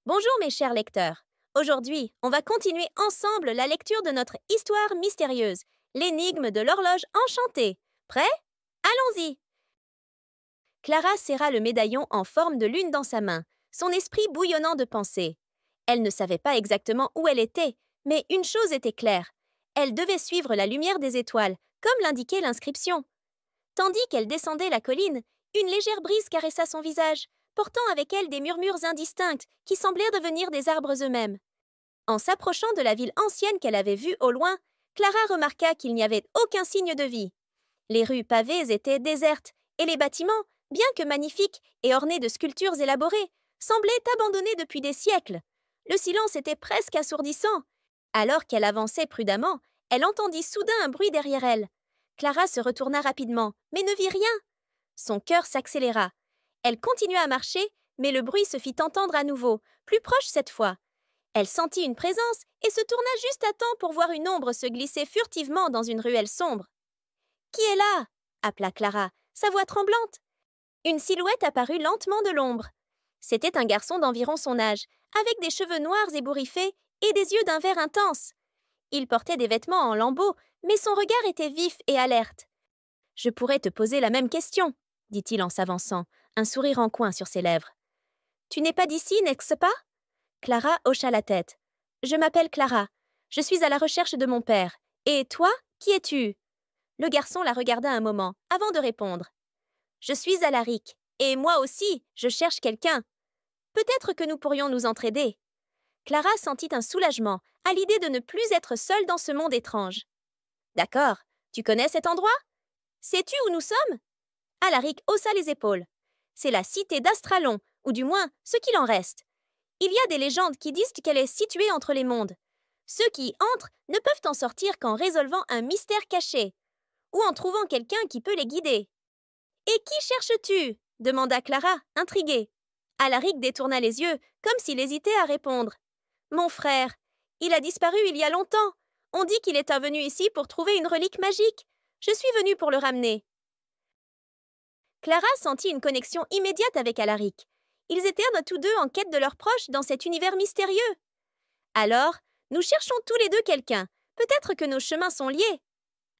Bonjour mes chers lecteurs. Aujourd'hui, on va continuer ensemble la lecture de notre histoire mystérieuse, l'énigme de l'horloge enchantée. Prêt? Allons-y! Clara serra le médaillon en forme de lune dans sa main, son esprit bouillonnant de pensée. Elle ne savait pas exactement où elle était, mais une chose était claire. Elle devait suivre la lumière des étoiles, comme l'indiquait l'inscription. Tandis qu'elle descendait la colline, une légère brise caressa son visage, portant avec elle des murmures indistincts qui semblaient devenir des arbres eux-mêmes. En s'approchant de la ville ancienne qu'elle avait vue au loin, Clara remarqua qu'il n'y avait aucun signe de vie. Les rues pavées étaient désertes, et les bâtiments, bien que magnifiques et ornés de sculptures élaborées, semblaient abandonnés depuis des siècles. Le silence était presque assourdissant. Alors qu'elle avançait prudemment, elle entendit soudain un bruit derrière elle. Clara se retourna rapidement, mais ne vit rien. Son cœur s'accéléra. Elle continua à marcher, mais le bruit se fit entendre à nouveau, plus proche cette fois. Elle sentit une présence et se tourna juste à temps pour voir une ombre se glisser furtivement dans une ruelle sombre. « Qui est là » appela Clara, sa voix tremblante. Une silhouette apparut lentement de l'ombre. C'était un garçon d'environ son âge, avec des cheveux noirs ébouriffés et des yeux d'un vert intense. Il portait des vêtements en lambeaux, mais son regard était vif et alerte. « Je pourrais te poser la même question, » dit-il en s'avançant, un sourire en coin sur ses lèvres. « Tu n'es pas d'ici, n'est-ce pas » Clara hocha la tête. « Je m'appelle Clara. Je suis à la recherche de mon père. Et toi, qui es-tu » Le garçon la regarda un moment, avant de répondre. « Je suis Alaric, et moi aussi, je cherche quelqu'un. Peut-être que nous pourrions nous entraider. » Clara sentit un soulagement à l'idée de ne plus être seule dans ce monde étrange. « D'accord. Tu connais cet endroit ? Sais-tu où nous sommes » Alaric haussa les épaules. « C'est la cité d'Astralon, ou du moins ce qu'il en reste. Il y a des légendes qui disent qu'elle est située entre les mondes. Ceux qui y entrent ne peuvent en sortir qu'en résolvant un mystère caché, ou en trouvant quelqu'un qui peut les guider. »« Et qui cherches-tu » demanda Clara, intriguée. Alaric détourna les yeux, comme s'il hésitait à répondre. « Mon frère. Il a disparu il y a longtemps. On dit qu'il est venu ici pour trouver une relique magique. Je suis venue pour le ramener. » Clara sentit une connexion immédiate avec Alaric. Ils étaient tous deux en quête de leurs proches dans cet univers mystérieux. « Alors, nous cherchons tous les deux quelqu'un. Peut-être que nos chemins sont liés. »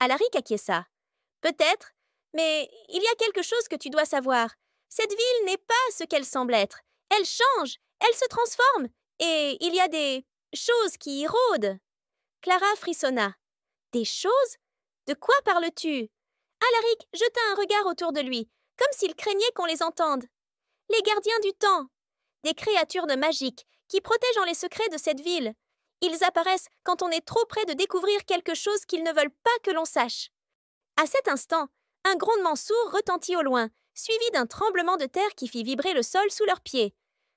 Alaric acquiesça. « Peut-être, mais il y a quelque chose que tu dois savoir. Cette ville n'est pas ce qu'elle semble être. Elle change, elle se transforme, et il y a des choses qui y rôdent. » Clara frissonna. « Des choses ? De quoi parles-tu » Alaric jeta un regard autour de lui, comme s'il craignait qu'on les entende. « Les gardiens du temps. Des créatures de magiques qui protègent les secrets de cette ville. Ils apparaissent quand on est trop près de découvrir quelque chose qu'ils ne veulent pas que l'on sache. » À cet instant, un grondement sourd retentit au loin, suivi d'un tremblement de terre qui fit vibrer le sol sous leurs pieds.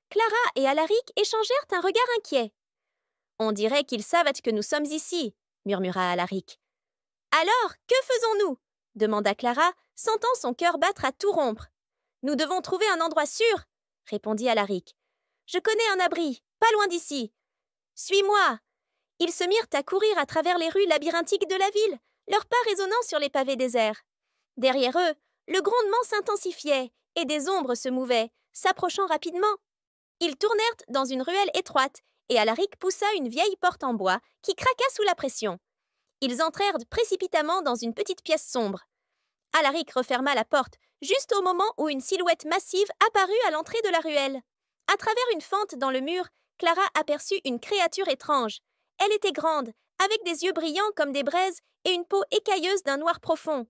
Clara et Alaric échangèrent un regard inquiet. « On dirait qu'ils savent que nous sommes ici, » murmura Alaric. « Alors, que faisons-nous » demanda Clara, sentant son cœur battre à tout rompre. « Nous devons trouver un endroit sûr, » répondit Alaric. « Je connais un abri, pas loin d'ici. Suis-moi » Ils se mirent à courir à travers les rues labyrinthiques de la ville, leurs pas résonnant sur les pavés déserts. Derrière eux, le grondement s'intensifiait et des ombres se mouvaient, s'approchant rapidement. Ils tournèrent dans une ruelle étroite et Alaric poussa une vieille porte en bois qui craqua sous la pression. Ils entrèrent précipitamment dans une petite pièce sombre. Alaric referma la porte juste au moment où une silhouette massive apparut à l'entrée de la ruelle. À travers une fente dans le mur, Clara aperçut une créature étrange. Elle était grande, avec des yeux brillants comme des braises et une peau écailleuse d'un noir profond.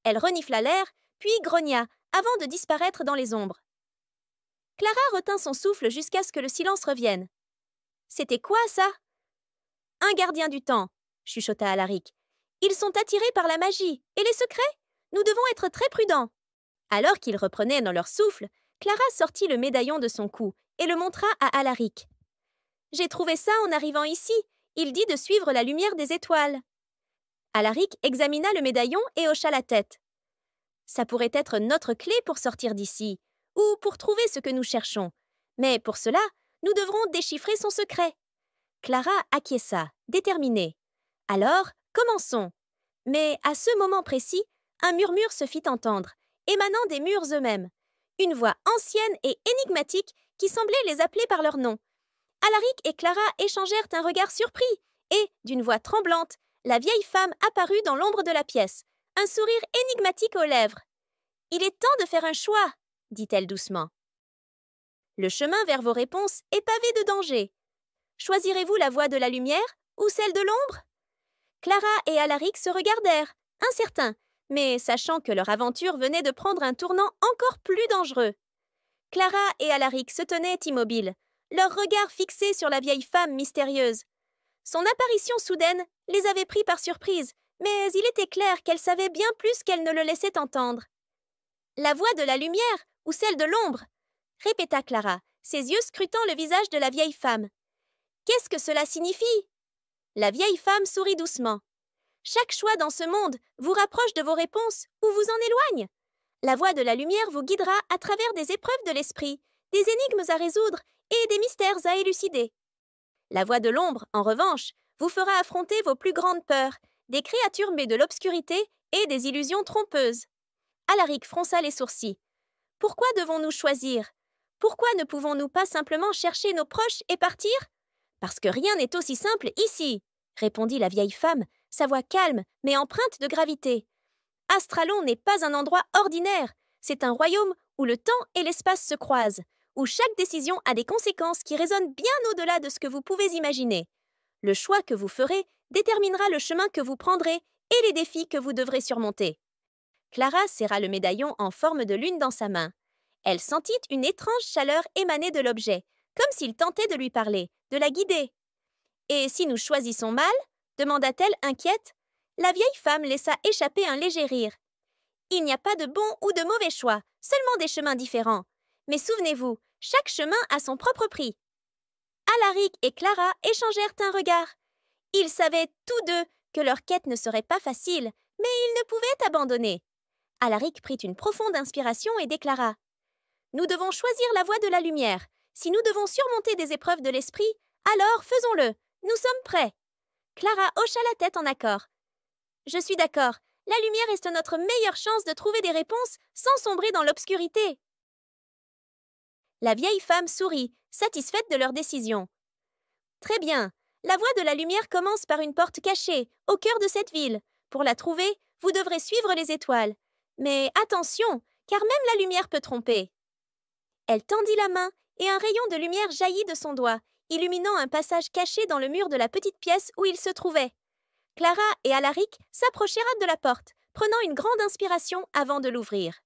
Elle renifla l'air, puis grogna, avant de disparaître dans les ombres. Clara retint son souffle jusqu'à ce que le silence revienne. « C'était quoi, ça ?»« Un gardien du temps, » chuchota Alaric. « Ils sont attirés par la magie. Et les secrets ? Nous devons être très prudents. » Alors qu'ils reprenaient dans leur souffle, Clara sortit le médaillon de son cou et le montra à Alaric. « J'ai trouvé ça en arrivant ici. Il dit de suivre la lumière des étoiles. » Alaric examina le médaillon et hocha la tête. « Ça pourrait être notre clé pour sortir d'ici, ou pour trouver ce que nous cherchons. Mais pour cela, nous devrons déchiffrer son secret. » Clara acquiesça, déterminée. « Alors, commençons. » Mais à ce moment précis, un murmure se fit entendre, émanant des murs eux-mêmes. Une voix ancienne et énigmatique qui semblait les appeler par leur nom. Alaric et Clara échangèrent un regard surpris et, d'une voix tremblante, la vieille femme apparut dans l'ombre de la pièce, un sourire énigmatique aux lèvres. « Il est temps de faire un choix, » dit-elle doucement. « Le chemin vers vos réponses est pavé de dangers. Choisirez-vous la voie de la lumière ou celle de l'ombre ?» Clara et Alaric se regardèrent, incertains, mais sachant que leur aventure venait de prendre un tournant encore plus dangereux. Clara et Alaric se tenaient immobiles, leurs regards fixés sur la vieille femme mystérieuse. Son apparition soudaine les avait pris par surprise, mais il était clair qu'elle savait bien plus qu'elle ne le laissait entendre. « La voie de la lumière ou celle de l'ombre ?» répéta Clara, ses yeux scrutant le visage de la vieille femme. « Qu'est-ce que cela signifie ?» La vieille femme sourit doucement. « Chaque choix dans ce monde vous rapproche de vos réponses ou vous en éloigne. La voie de la lumière vous guidera à travers des épreuves de l'esprit, des énigmes à résoudre et des mystères à élucider. La voie de l'ombre, en revanche, vous fera affronter vos plus grandes peurs, des créatures mais de l'obscurité et des illusions trompeuses. » Alaric fronça les sourcils. « Pourquoi devons-nous choisir? Pourquoi ne pouvons-nous pas simplement chercher nos proches et partir? » « Parce que rien n'est aussi simple ici, » répondit la vieille femme, sa voix calme mais empreinte de gravité. « Astralon n'est pas un endroit ordinaire, c'est un royaume où le temps et l'espace se croisent, où chaque décision a des conséquences qui résonnent bien au-delà de ce que vous pouvez imaginer. Le choix que vous ferez déterminera le chemin que vous prendrez et les défis que vous devrez surmonter. » Clara serra le médaillon en forme de lune dans sa main. Elle sentit une étrange chaleur émaner de l'objet, comme s'il tentait de lui parler, de la guider. « Et si nous choisissons mal ?» demanda-t-elle inquiète. La vieille femme laissa échapper un léger rire. « Il n'y a pas de bon ou de mauvais choix, seulement des chemins différents. Mais souvenez-vous, chaque chemin a son propre prix. » Alaric et Clara échangèrent un regard. Ils savaient tous deux que leur quête ne serait pas facile, mais ils ne pouvaient abandonner. Alaric prit une profonde inspiration et déclara « Nous devons choisir la voie de la lumière. Si nous devons surmonter des épreuves de l'esprit, alors faisons-le. Nous sommes prêts. » Clara hocha la tête en accord. « Je suis d'accord. La lumière est notre meilleure chance de trouver des réponses sans sombrer dans l'obscurité. » La vieille femme sourit, satisfaite de leur décision. « Très bien. La voie de la lumière commence par une porte cachée, au cœur de cette ville. Pour la trouver, vous devrez suivre les étoiles. Mais attention, car même la lumière peut tromper. » Elle tendit la main et un rayon de lumière jaillit de son doigt, illuminant un passage caché dans le mur de la petite pièce où ils se trouvaient. Clara et Alaric s'approchèrent de la porte, prenant une grande inspiration avant de l'ouvrir.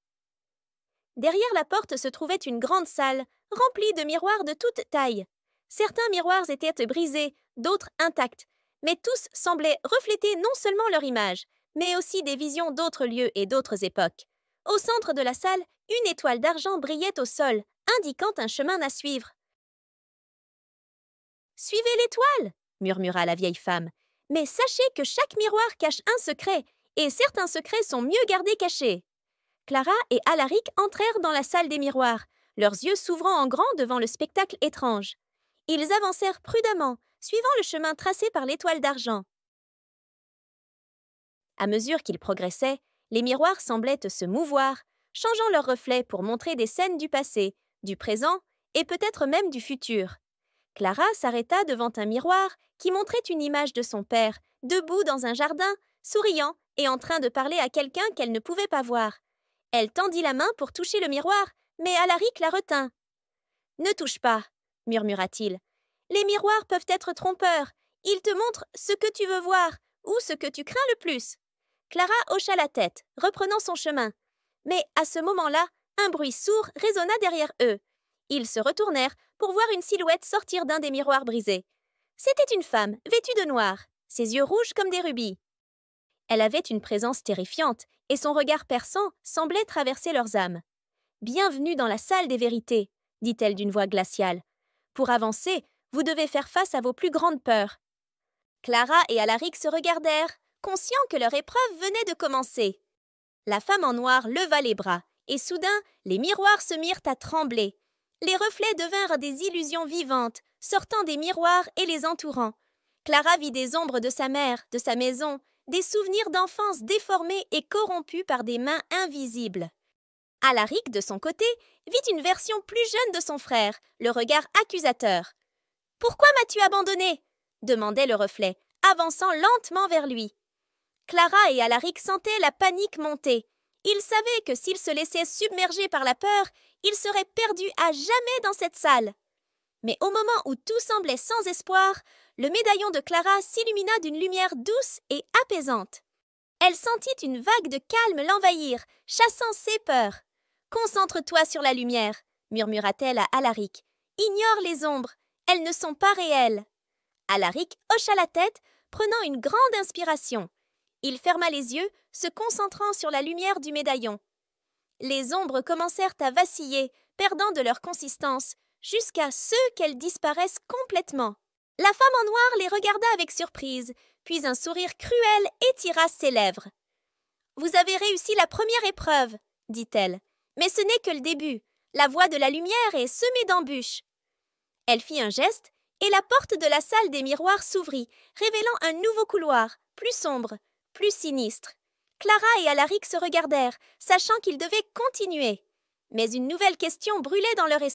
Derrière la porte se trouvait une grande salle, remplie de miroirs de toute taille. Certains miroirs étaient brisés, d'autres intacts, mais tous semblaient refléter non seulement leur image, mais aussi des visions d'autres lieux et d'autres époques. Au centre de la salle, une étoile d'argent brillait au sol, indiquant un chemin à suivre. « Suivez l'étoile !» murmura la vieille femme. « Mais sachez que chaque miroir cache un secret, et certains secrets sont mieux gardés cachés. » Clara et Alaric entrèrent dans la salle des miroirs, leurs yeux s'ouvrant en grand devant le spectacle étrange. Ils avancèrent prudemment, suivant le chemin tracé par l'étoile d'argent. À mesure qu'ils progressaient, les miroirs semblaient se mouvoir, changeant leurs reflets pour montrer des scènes du passé, du présent et peut-être même du futur. Clara s'arrêta devant un miroir qui montrait une image de son père, debout dans un jardin, souriant et en train de parler à quelqu'un qu'elle ne pouvait pas voir. Elle tendit la main pour toucher le miroir, mais Alaric la retint. « Ne touche pas, » murmura-t-il. « Les miroirs peuvent être trompeurs. Ils te montrent ce que tu veux voir ou ce que tu crains le plus. » Clara hocha la tête, reprenant son chemin. Mais à ce moment-là, un bruit sourd résonna derrière eux. Ils se retournèrent pour voir une silhouette sortir d'un des miroirs brisés. C'était une femme, vêtue de noir, ses yeux rouges comme des rubis. Elle avait une présence terrifiante, et son regard perçant semblait traverser leurs âmes. « Bienvenue dans la salle des vérités, » dit-elle d'une voix glaciale. « Pour avancer, vous devez faire face à vos plus grandes peurs. » Clara et Alaric se regardèrent, conscients que leur épreuve venait de commencer. La femme en noir leva les bras, et soudain, les miroirs se mirent à trembler. Les reflets devinrent des illusions vivantes, sortant des miroirs et les entourant. Clara vit des ombres de sa mère, de sa maison, des souvenirs d'enfance déformés et corrompus par des mains invisibles. Alaric, de son côté, vit une version plus jeune de son frère, le regard accusateur. Pourquoi m'as-tu abandonné? Demandait le reflet, avançant lentement vers lui. Clara et Alaric sentaient la panique monter. Ils savaient que s'ils se laissaient submerger par la peur, ils seraient perdus à jamais dans cette salle. Mais au moment où tout semblait sans espoir, le médaillon de Clara s'illumina d'une lumière douce et apaisante. Elle sentit une vague de calme l'envahir, chassant ses peurs. « Concentre-toi sur la lumière, » murmura-t-elle à Alaric. « Ignore les ombres, elles ne sont pas réelles. » Alaric hocha la tête, prenant une grande inspiration. Il ferma les yeux, se concentrant sur la lumière du médaillon. Les ombres commencèrent à vaciller, perdant de leur consistance, jusqu'à ce qu'elles disparaissent complètement. La femme en noir les regarda avec surprise, puis un sourire cruel étira ses lèvres. « Vous avez réussi la première épreuve, » dit-elle. « Mais ce n'est que le début. La voie de la lumière est semée d'embûches. » Elle fit un geste, et la porte de la salle des miroirs s'ouvrit, révélant un nouveau couloir, plus sombre, plus sinistre. Clara et Alaric se regardèrent, sachant qu'ils devaient continuer. Mais une nouvelle question brûlait dans leur esprit.